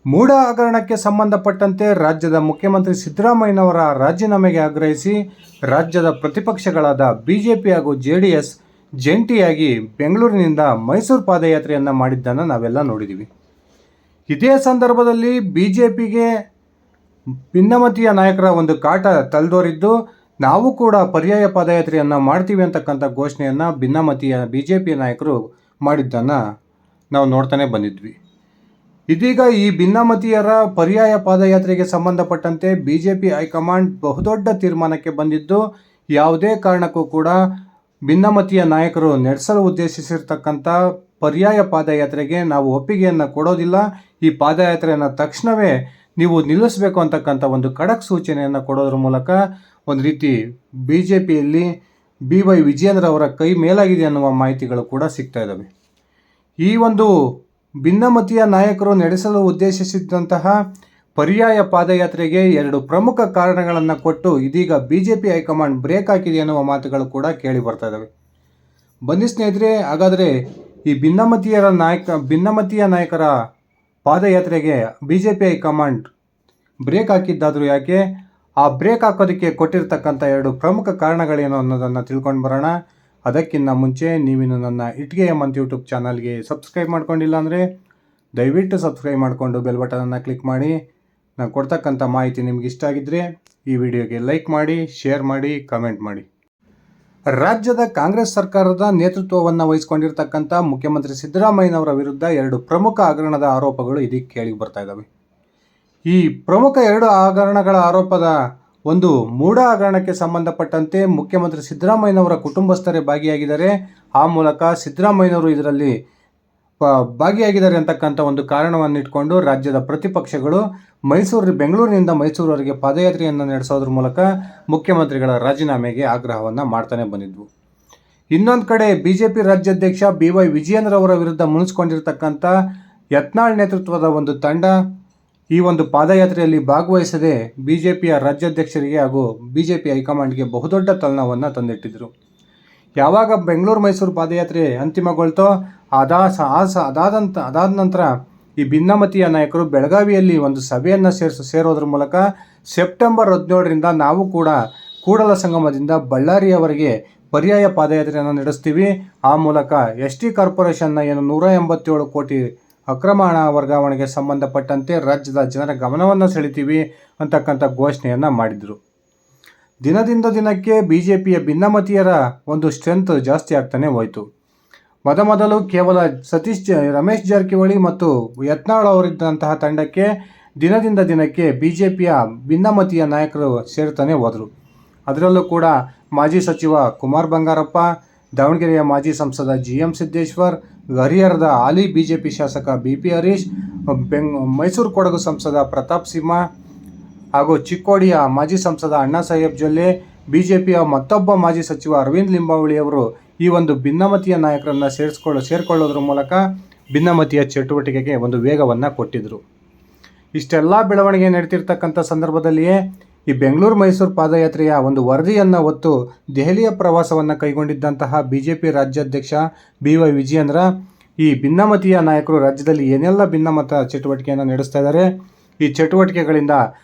ಮೂಡ ಹಗರಣಕ್ಕೆ ಸಂಬಂಧಪಟ್ಟಂತೆ ರಾಜ್ಯದ ಮುಖ್ಯಮಂತ್ರಿ ಸಿದ್ದರಾಮಯ್ಯನವರ ರಾಜೀನಾಮೆಗೆ ಆಗ್ರಹಿಸಿ ರಾಜ್ಯದ ಪ್ರತಿಪಕ್ಷಗಳಾದ ಬಿಜೆಪಿ ಹಾಗೂ ಜೆಡಿಎಸ್ ಜಂಟಿಯಾಗಿ ಬೆಂಗಳೂರಿನಿಂದ ಮೈಸೂರು ಪಾದಯಾತ್ರೆಯನ್ನು ಮಾಡಿದ್ದನ್ನು ನಾವೆಲ್ಲ ನೋಡಿದ್ದೀವಿ. ಇದೇ ಸಂದರ್ಭದಲ್ಲಿ ಬಿಜೆಪಿಗೆ ಭಿನ್ನಮತೀಯ ನಾಯಕರ ಒಂದು ಕಾಟ ತಲೆದೋರಿದ್ದು, ನಾವು ಕೂಡ ಪರ್ಯಾಯ ಪಾದಯಾತ್ರೆಯನ್ನು ಮಾಡ್ತೀವಿ ಅಂತಕ್ಕಂಥ ಘೋಷಣೆಯನ್ನು ಭಿನ್ನಮತೀಯ ಬಿಜೆಪಿ ನಾಯಕರು ಮಾಡಿದ್ದನ್ನು ನಾವು ನೋಡ್ತಾನೆ ಬಂದಿದ್ವಿ. ಇದೀಗ ಈ ಭಿನ್ನಮತೀಯರ ಪರ್ಯಾಯ ಪಾದಯಾತ್ರೆಗೆ ಸಂಬಂಧಪಟ್ಟಂತೆ ಬಿಜೆಪಿ ಹೈಕಮಾಂಡ್ ಬಹುದೊಡ್ಡ ತೀರ್ಮಾನಕ್ಕೆ ಬಂದಿದ್ದು, ಯಾವುದೇ ಕಾರಣಕ್ಕೂ ಕೂಡ ಭಿನ್ನಮತೀಯ ನಾಯಕರು ನಡೆಸಲು ಉದ್ದೇಶಿಸಿರ್ತಕ್ಕಂಥ ಪರ್ಯಾಯ ಪಾದಯಾತ್ರೆಗೆ ನಾವು ಒಪ್ಪಿಗೆಯನ್ನು ಕೊಡೋದಿಲ್ಲ. ಈ ಪಾದಯಾತ್ರೆಯನ್ನು ತಕ್ಷಣವೇ ನೀವು ನಿಲ್ಲಿಸಬೇಕು ಅಂತಕ್ಕಂಥ ಒಂದು ಖಡಕ್ ಸೂಚನೆಯನ್ನು ಕೊಡೋದ್ರ ಮೂಲಕ ಒಂದು ರೀತಿ ಬಿಜೆಪಿಯಲ್ಲಿ BY ವಿಜಯೇಂದ್ರ ಅವರ ಕೈ ಮೇಲಾಗಿದೆ ಅನ್ನುವ ಮಾಹಿತಿಗಳು ಕೂಡ ಸಿಗ್ತಾ ಇದ್ದಾವೆ. ಈ ಒಂದು ಭಿನ್ನಮತೀಯ ನಾಯಕರು ನಡೆಸಲು ಉದ್ದೇಶಿಸಿದ್ದಂತಹ ಪರ್ಯಾಯ ಪಾದಯಾತ್ರೆಗೆ ಎರಡು ಪ್ರಮುಖ ಕಾರಣಗಳನ್ನು ಕೊಟ್ಟು ಇದೀಗ ಬಿಜೆಪಿ ಹೈಕಮಾಂಡ್ ಬ್ರೇಕ್ ಹಾಕಿದೆ ಅನ್ನುವ ಮಾತುಗಳು ಕೂಡ ಕೇಳಿ ಬರ್ತಾ ಇದ್ದಾವೆ. ಬನ್ನಿ ಸ್ನೇಹಿತರೆ, ಹಾಗಾದರೆ ಈ ಭಿನ್ನಮತೀಯ ನಾಯಕರ ಪಾದಯಾತ್ರೆಗೆ ಬಿಜೆಪಿ ಹೈಕಮಾಂಡ್ ಬ್ರೇಕ್ ಹಾಕಿದ್ದಾದರೂ ಯಾಕೆ, ಆ ಬ್ರೇಕ್ ಹಾಕೋದಕ್ಕೆ ಕೊಟ್ಟಿರ್ತಕ್ಕಂಥ ಎರಡು ಪ್ರಮುಖ ಕಾರಣಗಳೇನು ಅನ್ನೋದನ್ನು ತಿಳ್ಕೊಂಡು ಬರೋಣ. ಅದಕ್ಕಿಂತ ಮುಂಚೆ ನೀವಿನ್ನು ನನ್ನ ಇಟ್ಗೆ ಅಂತ ಯೂಟ್ಯೂಬ್ ಚಾನಲ್ಗೆ ಸಬ್ಸ್ಕ್ರೈಬ್ ಮಾಡ್ಕೊಂಡಿಲ್ಲ ಅಂದರೆ ದಯವಿಟ್ಟು ಸಬ್ಸ್ಕ್ರೈಬ್ ಮಾಡಿಕೊಂಡು ಬೆಲ್ ಬಟನನ್ನು ಕ್ಲಿಕ್ ಮಾಡಿ. ನಾನು ಕೊಡ್ತಕ್ಕಂಥ ಮಾಹಿತಿ ನಿಮ್ಗೆ ಇಷ್ಟ ಆಗಿದ್ದರೆ ಈ ವಿಡಿಯೋಗೆ ಲೈಕ್ ಮಾಡಿ, ಶೇರ್ ಮಾಡಿ, ಕಮೆಂಟ್ ಮಾಡಿ. ರಾಜ್ಯದ ಕಾಂಗ್ರೆಸ್ ಸರ್ಕಾರದ ನೇತೃತ್ವವನ್ನು ವಹಿಸಿಕೊಂಡಿರ್ತಕ್ಕಂಥ ಮುಖ್ಯಮಂತ್ರಿ ಸಿದ್ದರಾಮಯ್ಯನವರ ವಿರುದ್ಧ ಎರಡು ಪ್ರಮುಖ ಹಗರಣದ ಆರೋಪಗಳು ಇದೀಗ ಕೇಳಿ ಬರ್ತಾ ಇದ್ದಾವೆ. ಈ ಪ್ರಮುಖ ಎರಡು ಹಗರಣಗಳ ಆರೋಪದ ಒಂದು ಮೂಡ ಹಗರಣಕ್ಕೆ ಸಂಬಂಧಪಟ್ಟಂತೆ ಮುಖ್ಯಮಂತ್ರಿ ಸಿದ್ದರಾಮಯ್ಯನವರ ಕುಟುಂಬಸ್ಥರೇ ಭಾಗಿಯಾಗಿದ್ದಾರೆ. ಆ ಮೂಲಕ ಸಿದ್ದರಾಮಯ್ಯನವರು ಇದರಲ್ಲಿ ಭಾಗಿಯಾಗಿದ್ದಾರೆ ಅಂತಕ್ಕಂಥ ಒಂದು ಕಾರಣವನ್ನು ಇಟ್ಕೊಂಡು ರಾಜ್ಯದ ಪ್ರತಿಪಕ್ಷಗಳು ಬೆಂಗಳೂರಿನಿಂದ ಮೈಸೂರುವರೆಗೆ ಪಾದಯಾತ್ರೆಯನ್ನು ನಡೆಸೋದ್ರ ಮೂಲಕ ಮುಖ್ಯಮಂತ್ರಿಗಳ ರಾಜೀನಾಮೆಗೆ ಆಗ್ರಹವನ್ನು ಮಾಡ್ತಾನೆ ಬಂದಿದ್ವು. ಇನ್ನೊಂದು ಕಡೆ ಬಿಜೆಪಿ ರಾಜ್ಯಾಧ್ಯಕ್ಷ BY ವಿಜಯೇಂದ್ರ ಅವರ ವಿರುದ್ಧ ಮುನಿಸ್ಕೊಂಡಿರ್ತಕ್ಕಂಥ ಯತ್ನಾಳ್ ನೇತೃತ್ವದ ಒಂದು ತಂಡ ಈ ಒಂದು ಪಾದಯಾತ್ರೆಯಲ್ಲಿ ಭಾಗವಹಿಸದೆ ಬಿಜೆಪಿಯ ರಾಜ್ಯಾಧ್ಯಕ್ಷರಿಗೆ ಹಾಗೂ ಬಿಜೆಪಿ ಹೈಕಮಾಂಡ್ಗೆ ಬಹುದೊಡ್ಡ ತಲೆನೋವನ್ನು ತಂದಿಟ್ಟಿದ್ರು. ಯಾವಾಗ ಬೆಂಗಳೂರು ಮೈಸೂರು ಪಾದಯಾತ್ರೆ ಅಂತಿಮಗೊಳ್ತೋ ಅದಾದ ನಂತರ ಈ ಭಿನ್ನಮತೀಯ ನಾಯಕರು ಬೆಳಗಾವಿಯಲ್ಲಿ ಒಂದು ಸಭೆಯನ್ನು ಸೇರೋದ್ರ ಮೂಲಕ ಸೆಪ್ಟೆಂಬರ್ 17ರಿಂದ ನಾವು ಕೂಡ ಕೂಡಲ ಸಂಗಮದಿಂದ ಬಳ್ಳಾರಿಯವರೆಗೆ ಪರ್ಯಾಯ ಪಾದಯಾತ್ರೆಯನ್ನು ನಡೆಸ್ತೀವಿ. ಆ ಮೂಲಕ ST ಕಾರ್ಪೊರೇಷನ್ನ ಏನು 187 ಕೋಟಿ ಅಕ್ರಮ ಹಣ ವರ್ಗಾವಣೆಗೆ ಸಂಬಂಧಪಟ್ಟಂತೆ ರಾಜ್ಯದ ಜನರ ಗಮನವನ್ನು ಸೆಳಿತೀವಿ ಅಂತಕ್ಕಂಥ ಘೋಷಣೆಯನ್ನು ಮಾಡಿದರು. ದಿನದಿಂದ ದಿನಕ್ಕೆ ಬಿಜೆಪಿಯ ಭಿನ್ನಮತೀಯರ ಒಂದು ಸ್ಟ್ರೆಂತ್ ಜಾಸ್ತಿ ಆಗ್ತಾನೆ ಹೋಯಿತು. ಮೊದಲು ಕೇವಲ ರಮೇಶ್ ಜಾರಕಿಹೊಳಿ ಮತ್ತು ಯತ್ನಾಳ್ ಅವರಿದ್ದಂತಹ ತಂಡಕ್ಕೆ ದಿನದಿಂದ ದಿನಕ್ಕೆ ಬಿಜೆಪಿಯ ಭಿನ್ನಮತೀಯ ನಾಯಕರು ಸೇರ್ತಾನೆ ಹೋದರು. ಅದರಲ್ಲೂ ಕೂಡ ಮಾಜಿ ಸಚಿವ ಕುಮಾರ್ ಬಂಗಾರಪ್ಪ, ದಾವಣಗೆರೆಯ ಮಾಜಿ ಸಂಸದ GM ಸಿದ್ದೇಶ್ವರ್, ಹರಿಹರದ ಹಾಲಿ ಬಿಜೆಪಿ ಶಾಸಕ BP ಹರೀಶ್, ಮೈಸೂರು ಕೊಡಗು ಸಂಸದ ಪ್ರತಾಪ್ ಸಿಂಹ ಹಾಗೂ ಚಿಕ್ಕೋಡಿಯ ಮಾಜಿ ಸಂಸದ ಅಣ್ಣಾ ಸಾಹೇಬ್ ಜೊಲ್ಲೆ, ಬಿಜೆಪಿಯ ಮತ್ತೊಬ್ಬ ಮಾಜಿ ಸಚಿವ ಅರವಿಂದ್ ಲಿಂಬಾವಳಿಯವರು ಈ ಒಂದು ಭಿನ್ನಮತೀಯ ನಾಯಕರನ್ನು ಸೇರಿಕೊಳ್ಳೋದ್ರ ಮೂಲಕ ಭಿನ್ನಮತೀಯ ಚಟುವಟಿಕೆಗೆ ಒಂದು ವೇಗವನ್ನು ಕೊಟ್ಟಿದ್ದರು. ಇಷ್ಟೆಲ್ಲ ಬೆಳವಣಿಗೆ ನಡೀತಿರ್ತಕ್ಕಂಥ ಸಂದರ್ಭದಲ್ಲಿಯೇ ಈ ಬೆಂಗಳೂರು ಮೈಸೂರು ಪಾದಯಾತ್ರೆಯ ಒಂದು ವರದಿಯನ್ನು ಹೊತ್ತು ದೆಹಲಿಯ ಪ್ರವಾಸವನ್ನು ಕೈಗೊಂಡಿದ್ದಂತಹ ಬಿಜೆಪಿ ರಾಜ್ಯಾಧ್ಯಕ್ಷ BY ವಿಜಯೇಂದ್ರ ಈ ಭಿನ್ನಮತೀಯ ನಾಯಕರು ರಾಜ್ಯದಲ್ಲಿ ಏನೆಲ್ಲ ಭಿನ್ನಮತ ಚಟುವಟಿಕೆಯನ್ನು ನಡೆಸ್ತಾ ಇದ್ದಾರೆ, ಈ ಚಟುವಟಿಕೆಗಳಿಂದ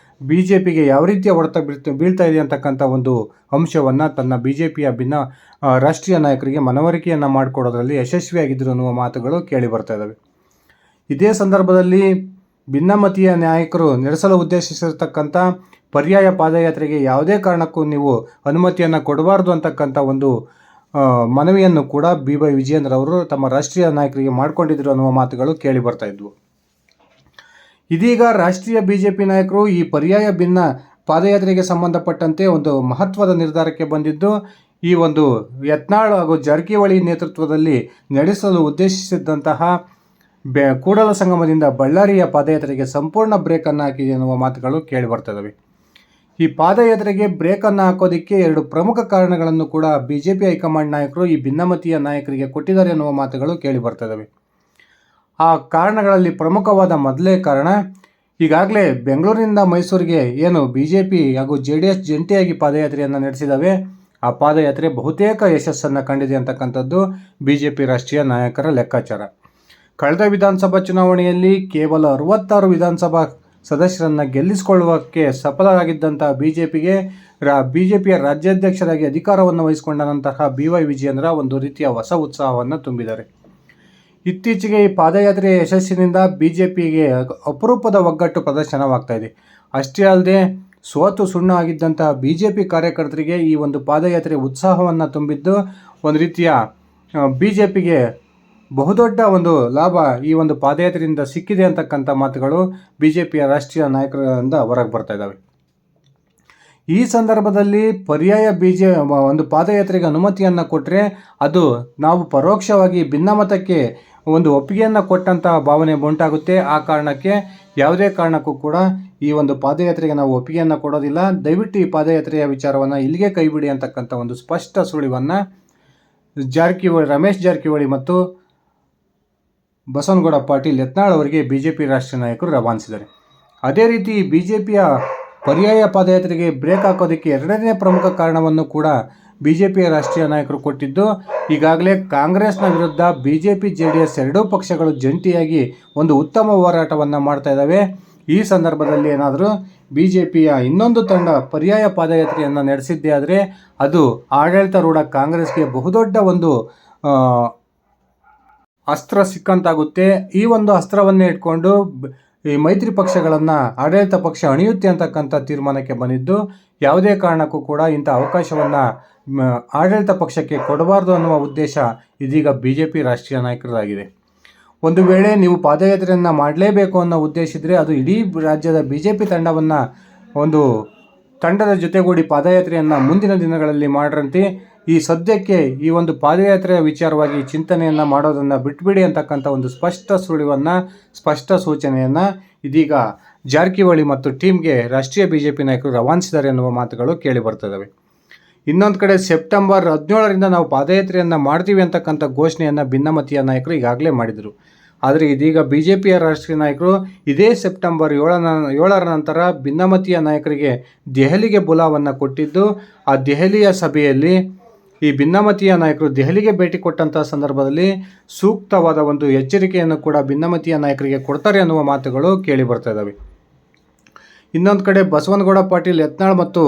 ಬಿಜೆಪಿಗೆ ಯಾವ ರೀತಿಯ ಹೊಡೆತ ಬೀಳ್ತಾ ಇದೆ ಅಂತಕ್ಕಂಥ ಒಂದು ಅಂಶವನ್ನು ತನ್ನ ಬಿಜೆಪಿಯ ರಾಷ್ಟ್ರೀಯ ನಾಯಕರಿಗೆ ಮನವರಿಕೆಯನ್ನು ಮಾಡಿಕೊಡೋದ್ರಲ್ಲಿ ಯಶಸ್ವಿಯಾಗಿದ್ದರು ಅನ್ನುವ ಮಾತುಗಳು ಕೇಳಿ ಬರ್ತಾ ಇದ್ದಾವೆ. ಇದೇ ಸಂದರ್ಭದಲ್ಲಿ ಭಿನ್ನಮತೀಯ ನಾಯಕರು ನಡೆಸಲು ಉದ್ದೇಶಿಸಿರ್ತಕ್ಕಂಥ ಪರ್ಯಾಯ ಪಾದಯಾತ್ರೆಗೆ ಯಾವುದೇ ಕಾರಣಕ್ಕೂ ನೀವು ಅನುಮತಿಯನ್ನು ಕೊಡಬಾರ್ದು ಅಂತಕ್ಕಂಥ ಒಂದು ಮನವಿಯನ್ನು ಕೂಡ BY ವಿಜಯೇಂದ್ರ ಅವರು ತಮ್ಮ ರಾಷ್ಟ್ರೀಯ ನಾಯಕರಿಗೆ ಮಾಡಿಕೊಂಡಿದ್ರು ಅನ್ನುವ ಮಾತುಗಳು ಕೇಳಿ ಬರ್ತಾ ಇದ್ವು. ಇದೀಗ ರಾಷ್ಟ್ರೀಯ ಬಿಜೆಪಿ ನಾಯಕರು ಈ ಪರ್ಯಾಯ ಪಾದಯಾತ್ರೆಗೆ ಸಂಬಂಧಪಟ್ಟಂತೆ ಒಂದು ಮಹತ್ವದ ನಿರ್ಧಾರಕ್ಕೆ ಬಂದಿದ್ದು, ಈ ಒಂದು ಯತ್ನಾಳ್ ಹಾಗೂ ಜಾರಕಿಹೊಳಿ ನೇತೃತ್ವದಲ್ಲಿ ನಡೆಸಲು ಉದ್ದೇಶಿಸಿದ್ದಂತಹ ಕೂಡಲ ಸಂಗಮದಿಂದ ಬಳ್ಳಾರಿಯ ಪಾದಯಾತ್ರೆಗೆ ಸಂಪೂರ್ಣ ಬ್ರೇಕನ್ನು ಹಾಕಿದೆ ಎನ್ನುವ ಮಾತುಗಳು ಕೇಳಿ ಬರ್ತದವೆ. ಈ ಪಾದಯಾತ್ರೆಗೆ ಬ್ರೇಕನ್ನು ಹಾಕೋದಕ್ಕೆ ಎರಡು ಪ್ರಮುಖ ಕಾರಣಗಳನ್ನು ಕೂಡ ಬಿಜೆಪಿ ಹೈಕಮಾಂಡ್ ನಾಯಕರು ಈ ಭಿನ್ನಮತೀಯ ನಾಯಕರಿಗೆ ಕೊಟ್ಟಿದ್ದಾರೆ ಎನ್ನುವ ಮಾತುಗಳು ಕೇಳಿ ಬರ್ತದವೆ. ಆ ಕಾರಣಗಳಲ್ಲಿ ಪ್ರಮುಖವಾದ ಮೊದಲೇ ಕಾರಣ, ಈಗಾಗಲೇ ಬೆಂಗಳೂರಿನಿಂದ ಮೈಸೂರಿಗೆ ಏನು ಬಿಜೆಪಿ ಹಾಗೂ JDS ಜಂಟಿಯಾಗಿ ಪಾದಯಾತ್ರೆಯನ್ನು ನಡೆಸಿದ್ದಾವೆ, ಆ ಪಾದಯಾತ್ರೆ ಬಹುತೇಕ ಯಶಸ್ಸನ್ನು ಕಂಡಿದೆ ಅಂತಕ್ಕಂಥದ್ದು ಬಿಜೆಪಿ ರಾಷ್ಟ್ರೀಯ ನಾಯಕರ ಲೆಕ್ಕಾಚಾರ. ಕಳೆದ ವಿಧಾನಸಭಾ ಚುನಾವಣೆಯಲ್ಲಿ ಕೇವಲ 66 ವಿಧಾನಸಭಾ ಸದಸ್ಯರನ್ನು ಗೆಲ್ಲಿಸಿಕೊಳ್ಳುವಕ್ಕೆ ಸಫಲರಾಗಿದ್ದಂಥ ಬಿಜೆಪಿಯ ರಾಜ್ಯಾಧ್ಯಕ್ಷರಾಗಿ ಅಧಿಕಾರವನ್ನು ವಹಿಸಿಕೊಂಡ ನಂತರ BY ವಿಜಯೇಂದ್ರ ಒಂದು ರೀತಿಯ ಹೊಸ ಉತ್ಸಾಹವನ್ನು ತುಂಬಿದ್ದಾರೆ. ಇತ್ತೀಚೆಗೆ ಈ ಪಾದಯಾತ್ರೆಯ ಯಶಸ್ಸಿನಿಂದ ಬಿಜೆಪಿಗೆ ಅಪರೂಪದ ಒಗ್ಗಟ್ಟು ಪ್ರದರ್ಶನವಾಗ್ತಾ ಇದೆ. ಅಷ್ಟೇ ಅಲ್ಲದೆ ಸೋತು ಸುಣ್ಣ ಆಗಿದ್ದಂಥ ಬಿಜೆಪಿ ಕಾರ್ಯಕರ್ತರಿಗೆ ಈ ಒಂದು ಪಾದಯಾತ್ರೆ ಉತ್ಸಾಹವನ್ನು ತುಂಬಿದ್ದು ಒಂದು ರೀತಿಯ ಬಿಜೆಪಿಗೆ ಬಹುದೊಡ್ಡ ಒಂದು ಲಾಭ ಈ ಒಂದು ಪಾದಯಾತ್ರೆಯಿಂದ ಸಿಕ್ಕಿದೆ ಅಂತಕ್ಕಂಥ ಮಾತುಗಳು ಬಿಜೆಪಿಯ ರಾಷ್ಟ್ರೀಯ ನಾಯಕರಿಂದ ಹೊರಗೆ ಬರ್ತಾ ಇದ್ದಾವೆ. ಈ ಸಂದರ್ಭದಲ್ಲಿ ಪರ್ಯಾಯ ಒಂದು ಪಾದಯಾತ್ರೆಗೆ ಅನುಮತಿಯನ್ನು ಕೊಟ್ಟರೆ ಅದು ನಾವು ಪರೋಕ್ಷವಾಗಿ ಭಿನ್ನಮತಕ್ಕೆ ಒಂದು ಒಪ್ಪಿಗೆಯನ್ನು ಕೊಟ್ಟಂತಹ ಭಾವನೆ ಉಂಟಾಗುತ್ತೆ. ಆ ಕಾರಣಕ್ಕೆ ಯಾವುದೇ ಕಾರಣಕ್ಕೂ ಕೂಡ ಈ ಒಂದು ಪಾದಯಾತ್ರೆಗೆ ನಾವು ಒಪ್ಪಿಗೆಯನ್ನು ಕೊಡೋದಿಲ್ಲ, ದಯವಿಟ್ಟು ಈ ಪಾದಯಾತ್ರೆಯ ವಿಚಾರವನ್ನು ಇಲ್ಲಿಗೆ ಕೈಬಿಡಿ ಅಂತಕ್ಕಂಥ ಒಂದು ಸ್ಪಷ್ಟ ಸುಳಿವನ್ನು ರಮೇಶ್ ಜಾರಕಿಹೊಳಿ ಮತ್ತು ಬಸವನಗೌಡ ಪಾಟೀಲ್ ಯತ್ನಾಳ್ ಅವರಿಗೆ ಬಿಜೆಪಿ ರಾಷ್ಟ್ರೀಯ ನಾಯಕರು ರವಾನಿಸಿದ್ದಾರೆ. ಅದೇ ರೀತಿ ಬಿಜೆಪಿಯ ಪರ್ಯಾಯ ಪಾದಯಾತ್ರೆಗೆ ಬ್ರೇಕ್ ಹಾಕೋದಕ್ಕೆ ಎರಡನೇ ಪ್ರಮುಖ ಕಾರಣವನ್ನು ಕೂಡ ಬಿಜೆಪಿಯ ರಾಷ್ಟ್ರೀಯ ನಾಯಕರು ಕೊಟ್ಟಿದ್ದು, ಈಗಾಗಲೇ ಕಾಂಗ್ರೆಸ್ನ ವಿರುದ್ಧ ಬಿಜೆಪಿ JDS ಎರಡೂ ಪಕ್ಷಗಳು ಜಂಟಿಯಾಗಿ ಒಂದು ಉತ್ತಮ ಹೋರಾಟವನ್ನು ಮಾಡ್ತಾ ಇದ್ದಾವೆ. ಈ ಸಂದರ್ಭದಲ್ಲಿ ಏನಾದರೂ ಬಿಜೆಪಿಯ ಇನ್ನೊಂದು ತಂಡ ಪರ್ಯಾಯ ಪಾದಯಾತ್ರೆಯನ್ನು ನಡೆಸಿದ್ದೇ ಆದರೆ ಅದು ಆಡಳಿತಾರೂಢ ಕಾಂಗ್ರೆಸ್ಗೆ ಬಹುದೊಡ್ಡ ಒಂದು ಅಸ್ತ್ರ ಸಿಕ್ಕಂತಾಗುತ್ತೆ. ಈ ಒಂದು ಅಸ್ತ್ರವನ್ನೇ ಇಟ್ಕೊಂಡು ಈ ಮೈತ್ರಿ ಪಕ್ಷಗಳನ್ನು ಆಡಳಿತ ಪಕ್ಷ ಅಣಿಯುತ್ತೆ ಅಂತಕ್ಕಂಥ ತೀರ್ಮಾನಕ್ಕೆ ಬಂದಿದ್ದು, ಯಾವುದೇ ಕಾರಣಕ್ಕೂ ಕೂಡ ಇಂಥ ಅವಕಾಶವನ್ನು ಆಡಳಿತ ಪಕ್ಷಕ್ಕೆ ಕೊಡಬಾರ್ದು ಅನ್ನುವ ಉದ್ದೇಶ ಇದೀಗ ಬಿಜೆಪಿ ರಾಷ್ಟ್ರೀಯ ನಾಯಕರಾಗಿದೆ. ಒಂದು ವೇಳೆ ನೀವು ಪಾದಯಾತ್ರೆಯನ್ನು ಮಾಡಲೇಬೇಕು ಅನ್ನೋ ಉದ್ದೇಶ ಇದ್ದರೆ ಅದು ಇಡೀ ರಾಜ್ಯದ ಬಿಜೆಪಿ ತಂಡದ ಜೊತೆಗೂಡಿ ಪಾದಯಾತ್ರೆಯನ್ನು ಮುಂದಿನ ದಿನಗಳಲ್ಲಿ ಮಾಡರಂತೆ. ಈ ಸದ್ಯಕ್ಕೆ ಈ ಒಂದು ಪಾದಯಾತ್ರೆಯ ವಿಚಾರವಾಗಿ ಚಿಂತನೆಯನ್ನು ಮಾಡೋದನ್ನು ಬಿಟ್ಬಿಡಿ ಅಂತಕ್ಕಂಥ ಒಂದು ಸ್ಪಷ್ಟ ಸೂಚನೆಯನ್ನು ಇದೀಗ ಜಾರಕಿಹೊಳಿ ಮತ್ತು ಟೀಮ್ಗೆ ರಾಷ್ಟ್ರೀಯ ಬಿಜೆಪಿ ನಾಯಕರು ರವಾನಿಸಿದ್ದಾರೆ ಎನ್ನುವ ಮಾತುಗಳು ಕೇಳಿ ಬರ್ತದವೆ. ಇನ್ನೊಂದು ಕಡೆ ಸೆಪ್ಟೆಂಬರ್ 17ರಿಂದ ನಾವು ಪಾದಯಾತ್ರೆಯನ್ನು ಮಾಡ್ತೀವಿ ಅಂತಕ್ಕಂಥ ಘೋಷಣೆಯನ್ನು ಭಿನ್ನಮತೀಯ ನಾಯಕರು ಈಗಾಗಲೇ ಮಾಡಿದರು. ಆದರೆ ಇದೀಗ ಬಿಜೆಪಿಯ ರಾಷ್ಟ್ರೀಯ ನಾಯಕರು ಇದೇ ಸೆಪ್ಟೆಂಬರ್ 7ರ ನಂತರ ಭಿನ್ನಮತೀಯ ನಾಯಕರಿಗೆ ದೆಹಲಿಗೆ ಬುಲಾವನ್ನು ಕೊಟ್ಟಿದ್ದು, ಆ ದೆಹಲಿಯ ಸಭೆಯಲ್ಲಿ ಈ ಭಿನ್ನಮತೀಯ ನಾಯಕರು ದೆಹಲಿಗೆ ಭೇಟಿ ಕೊಟ್ಟಂಥ ಸಂದರ್ಭದಲ್ಲಿ ಸೂಕ್ತವಾದ ಒಂದು ಎಚ್ಚರಿಕೆಯನ್ನು ಕೂಡ ಭಿನ್ನಮತೀಯ ನಾಯಕರಿಗೆ ಕೊಡ್ತಾರೆ ಅನ್ನುವ ಮಾತುಗಳು ಕೇಳಿ ಬರ್ತಾ ಇದ್ದಾವೆ. ಇನ್ನೊಂದು ಕಡೆ ಬಸವನಗೌಡ ಪಾಟೀಲ್ ಯತ್ನಾಳ್ ಮತ್ತು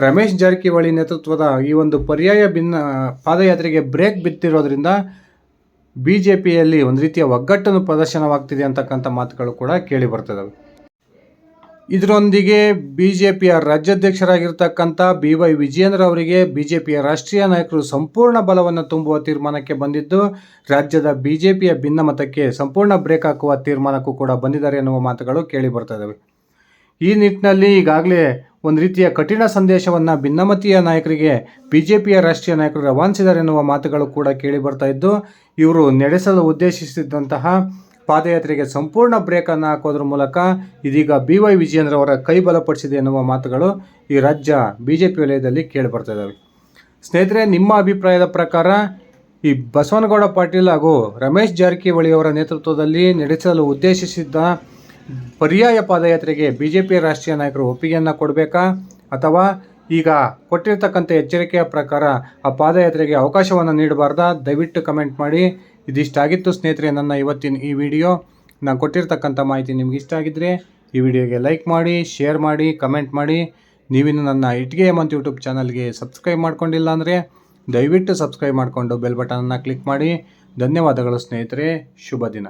ರಮೇಶ್ ಜಾರಕಿಹೊಳಿ ನೇತೃತ್ವದ ಈ ಒಂದು ಪರ್ಯಾಯ ಪಾದಯಾತ್ರೆಗೆ ಬ್ರೇಕ್ ಬಿತ್ತಿರೋದ್ರಿಂದ ಬಿಜೆಪಿಯಲ್ಲಿ ಒಂದು ರೀತಿಯ ಒಗ್ಗಟ್ಟನ್ನು ಪ್ರದರ್ಶನವಾಗ್ತಿದೆ ಅಂತಕ್ಕಂಥ ಮಾತುಗಳು ಕೂಡ ಕೇಳಿ ಬರ್ತದವೆ. ಇದರೊಂದಿಗೆ ಬಿಜೆಪಿಯ ರಾಜ್ಯಾಧ್ಯಕ್ಷರಾಗಿರ್ತಕ್ಕಂಥ BY ವಿಜಯೇಂದ್ರ ಅವರಿಗೆ ಬಿಜೆಪಿಯ ರಾಷ್ಟ್ರೀಯ ನಾಯಕರು ಸಂಪೂರ್ಣ ಬಲವನ್ನು ತುಂಬುವ ತೀರ್ಮಾನಕ್ಕೆ ಬಂದಿದ್ದು, ರಾಜ್ಯದ ಬಿಜೆಪಿಯ ಭಿನ್ನಮತಕ್ಕೆ ಸಂಪೂರ್ಣ ಬ್ರೇಕ್ ಹಾಕುವ ತೀರ್ಮಾನಕ್ಕೂ ಕೂಡ ಬಂದಿದ್ದಾರೆ ಎನ್ನುವ ಮಾತುಗಳು ಕೇಳಿ ಬರ್ತದವೆ. ಈ ನಿಟ್ಟಿನಲ್ಲಿ ಈಗಾಗಲೇ ಒಂದು ರೀತಿಯ ಕಠಿಣ ಸಂದೇಶವನ್ನು ಭಿನ್ನಮತೀಯ ನಾಯಕರಿಗೆ ಬಿಜೆಪಿಯ ರಾಷ್ಟ್ರೀಯ ನಾಯಕರು ರವಾನಿಸಿದ್ದಾರೆ ಎನ್ನುವ ಮಾತುಗಳು ಕೂಡ ಕೇಳಿ ಬರ್ತಾ ಇದ್ದು, ಇವರು ನಡೆಸಲು ಉದ್ದೇಶಿಸಿದ್ದಂತಹ ಪಾದಯಾತ್ರೆಗೆ ಸಂಪೂರ್ಣ ಬ್ರೇಕನ್ನು ಹಾಕೋದ್ರ ಮೂಲಕ ಇದೀಗ BY ವಿಜಯೇಂದ್ರ ಅವರ ಕೈ ಬಲಪಡಿಸಿದೆ ಎನ್ನುವ ಮಾತುಗಳು ಈ ರಾಜ್ಯ ಬಿಜೆಪಿ ವಲಯದಲ್ಲಿ ಕೇಳಿ ಬರ್ತಾ ಇದ್ದಾವೆ. ಸ್ನೇಹಿತರೆ, ನಿಮ್ಮ ಅಭಿಪ್ರಾಯದ ಪ್ರಕಾರ ಈ ಬಸವನಗೌಡ ಪಾಟೀಲ್ ಹಾಗೂ ರಮೇಶ್ ಜಾರಕಿಹೊಳಿ ಅವರ ನೇತೃತ್ವದಲ್ಲಿ ನಡೆಸಲು ಉದ್ದೇಶಿಸಿದ್ದ ಪರ್ಯಾಯ ಪಾದಯಾತ್ರೆಗೆ ಬಿಜೆಪಿಯ ರಾಷ್ಟ್ರೀಯ ನಾಯಕರು ಒಪ್ಪಿಗೆಯನ್ನು ಕೊಡಬೇಕಾ, ಅಥವಾ ಈಗ ಕೊಟ್ಟಿರ್ತಕ್ಕಂಥ ಎಚ್ಚರಿಕೆಯ ಪ್ರಕಾರ ಆ ಪಾದಯಾತ್ರೆಗೆ ಅವಕಾಶವನ್ನು ನೀಡಬಾರ್ದಾ? ದಯವಿಟ್ಟು ಕಮೆಂಟ್ ಮಾಡಿ. ಇದಿಷ್ಟಾಗಿತ್ತು ಸ್ನೇಹಿತರೆ ನನ್ನ ಇವತ್ತಿನ ಈ ವಿಡಿಯೋ. ನಾನು ಕೊಟ್ಟಿರ್ತಕ್ಕಂಥ ಮಾಹಿತಿ ನಿಮ್ಗೆ ಇಷ್ಟ ಆಗಿದ್ದರೆ ಈ ವಿಡಿಯೋಗೆ ಲೈಕ್ ಮಾಡಿ, ಶೇರ್ ಮಾಡಿ, ಕಮೆಂಟ್ ಮಾಡಿ. ನೀವಿನ್ನು ನನ್ನ ಇಟ್ಗೆ ಹೇಮಂತ್ ಯೂಟ್ಯೂಬ್ ಚಾನಲ್ಗೆ ಸಬ್ಸ್ಕ್ರೈಬ್ ಮಾಡ್ಕೊಂಡಿಲ್ಲ ಅಂದರೆ ದಯವಿಟ್ಟು ಸಬ್ಸ್ಕ್ರೈಬ್ ಮಾಡಿಕೊಂಡು ಬೆಲ್ ಬಟನನ್ನು ಕ್ಲಿಕ್ ಮಾಡಿ. ಧನ್ಯವಾದಗಳು ಸ್ನೇಹಿತರೆ, ಶುಭ ದಿನ.